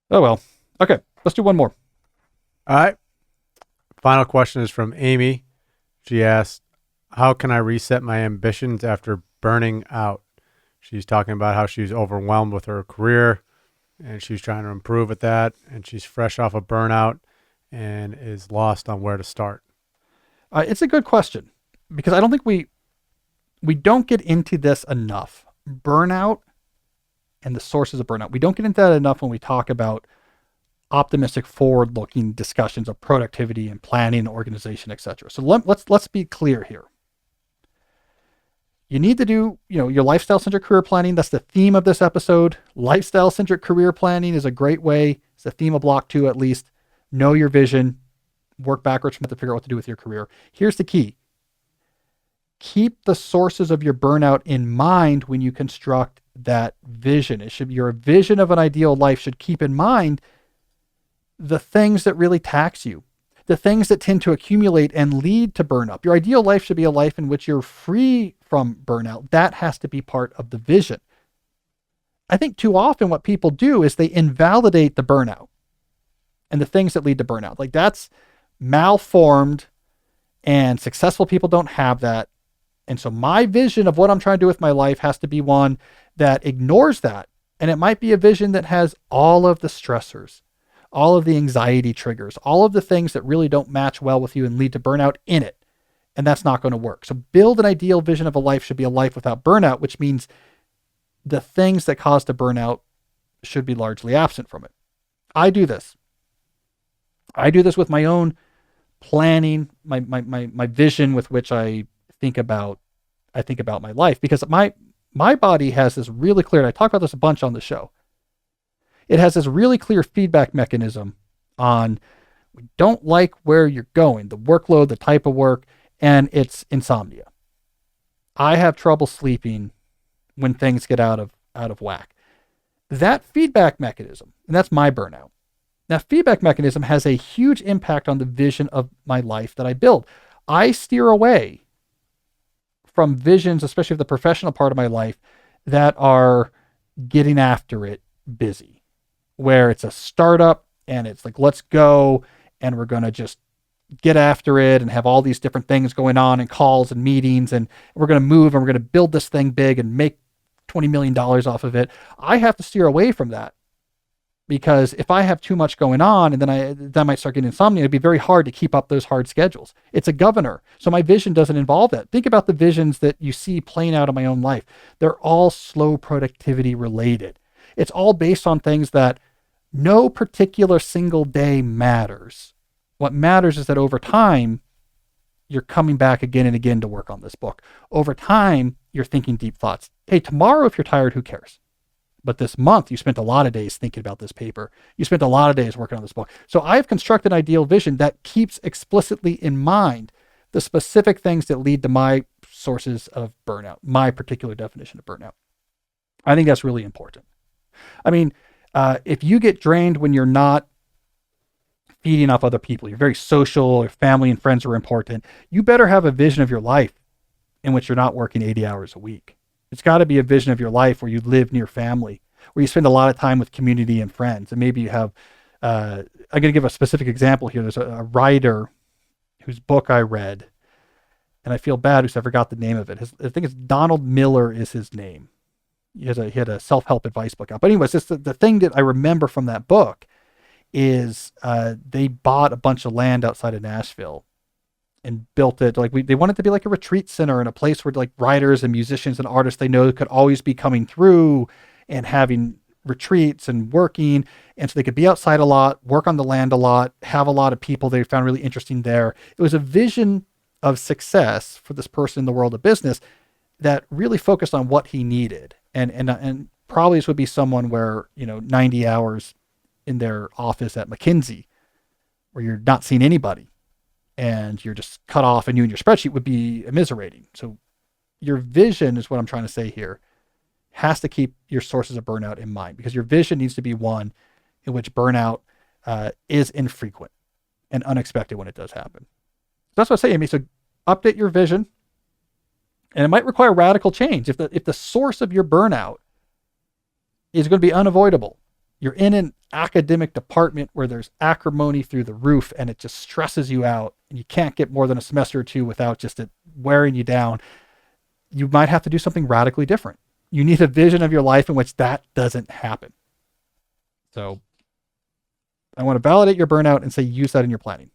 Oh, well. Okay. Let's do one more. All right. Final question is from Amy. She asked, how can I reset my ambitions after burning out? She's talking about how she's overwhelmed with her career and she's trying to improve at that. And she's fresh off a burnout and is lost on where to start. It's a good question because I don't think we don't get into this enough. Burnout and the sources of burnout. We don't get into that enough when we talk about optimistic, forward-looking discussions of productivity and planning, and organization, etc. So let's be clear here. You need to do, your lifestyle-centric career planning. That's the theme of this episode. Lifestyle-centric career planning is a great way. It's the theme of block 2 at least. Know your vision. Work backwards from it to figure out what to do with your career. Here's the key. Keep the sources of your burnout in mind when you construct that vision. Your vision of an ideal life should keep in mind the things that really tax you, the things that tend to accumulate and lead to burnout. Your ideal life should be a life in which you're free from burnout. That has to be part of the vision. I think too often what people do is they invalidate the burnout and the things that lead to burnout. Like that's malformed, and successful people don't have that. And so my vision of what I'm trying to do with my life has to be one that ignores that. And it might be a vision that has all of the stressors, all of the anxiety triggers, all of the things that really don't match well with you and lead to burnout in it. And that's not going to work. So build an ideal vision of a life should be a life without burnout, which means the things that cause the burnout should be largely absent from it. I do this. I do this with my own planning, my vision with which I think about my life, because my body has this really clear, and I talk about this a bunch on the show. It has this really clear feedback mechanism on we don't like where you're going, the workload, the type of work, and it's insomnia. I have trouble sleeping when things get out of whack. That feedback mechanism, and that's my burnout. That feedback mechanism has a huge impact on the vision of my life that I build. I steer away from visions, especially of the professional part of my life, that are getting after it busy, where it's a startup and it's like, let's go and we're going to just get after it and have all these different things going on and calls and meetings, and we're going to move and we're going to build this thing big and make $20 million off of it. I have to steer away from that, because if I have too much going on and then I might start getting insomnia, it'd be very hard to keep up those hard schedules. It's a governor. So my vision doesn't involve that. Think about the visions that you see playing out in my own life. They're all slow productivity related. It's all based on things that no particular single day matters. What matters is that over time, you're coming back again and again to work on this book. Over time, you're thinking deep thoughts. Hey, tomorrow, if you're tired, who cares? But this month, you spent a lot of days thinking about this paper. You spent a lot of days working on this book. So I've constructed an ideal vision that keeps explicitly in mind the specific things that lead to my sources of burnout, my particular definition of burnout. I think that's really important. I mean, if you get drained when you're not feeding off other people, you're very social, your family and friends are important, you better have a vision of your life in which you're not working 80 hours a week. It's got to be a vision of your life where you live near family, where you spend a lot of time with community and friends. And maybe you have, I'm going to give a specific example here. There's a writer whose book I read, and I feel bad because I forgot the name of it. I think it's Donald Miller is his name. He had a self-help advice book out. But anyways, the thing that I remember from that book is they bought a bunch of land outside of Nashville and built it they wanted to be like a retreat center and a place where like writers and musicians and artists they know could always be coming through and having retreats and working. And so they could be outside a lot, work on the land a lot, have a lot of people they found really interesting there. It was a vision of success for this person in the world of business that really focused on what he needed. And probably this would be someone where, 90 hours in their office at McKinsey, where you're not seeing anybody and you're just cut off, and you and your spreadsheet would be immiserating. So your vision is what I'm trying to say here, has to keep your sources of burnout in mind, because your vision needs to be one in which burnout is infrequent and unexpected when it does happen. That's what I say, Amy. So update your vision, and it might require radical change. If the source of your burnout is going to be unavoidable, You're in an academic department where there's acrimony through the roof and it just stresses you out and you can't get more than a semester or two without just it wearing you down. You might have to do something radically different. You need a vision of your life in which that doesn't happen. So I want to validate your burnout and say use that in your planning.